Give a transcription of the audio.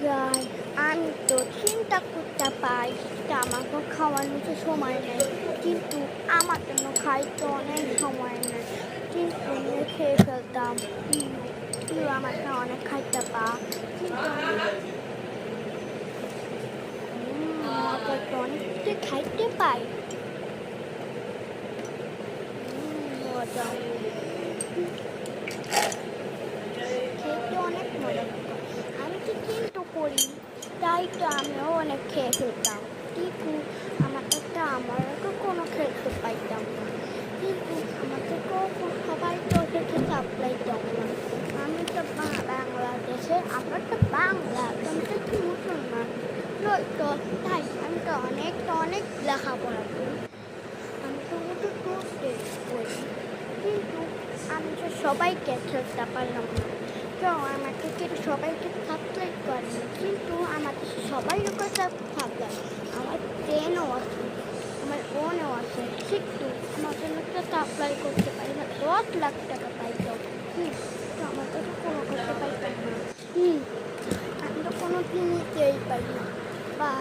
যাই, আমি তো চিন্তা করতে পারি যে আমাকে খাওয়ানোর তো সময় নেই। কিন্তু আমার জন্য খাইতে অনেক সময় নেই। কিন্তু আমি খেয়ে ফেলতাম। তুই আমাকে অনেক খাইতে পা। কিন্তু মজার তো অনেক কিছু খাইতে পাই। মজা। খেতে অনেক মজা লাগতো। আমি তো চিন্তা করি, তাই তো আমিও অনেক খেয়ে ফেলতাম। কিন্তু আমাকে কোনো খেতে পাইতাম না। কিন্তু আমাকে সবাই তো দেখে সাপ্লাইতাম না। আমি তো বাংলাদেশে, আমরা তো বাংলা, আমি তো মুসলমান। তো তাই আমি তো অনেক লেখাপড়া করি। আমি তো উঠে পড়তে করি। কিন্তু আমি তো সবাইকে খেলতে পারলাম না। তো আমাকে সবাইকে সাবস্ক্রাইব করেনি। কিন্তু আমাকে সবাই কাছে সাবস্ক্রাইব। আমার ট্রেনও আছে, আমার বোনও আছে। কিন্তু আমার জন্য তো সাপ্লাই করতে পারি না, 10 লাখ টাকা পাইতো। তো আমার কাছে কোনো করতে পারতাম না। আমি তো কোনো কিনতেই পারি না। বা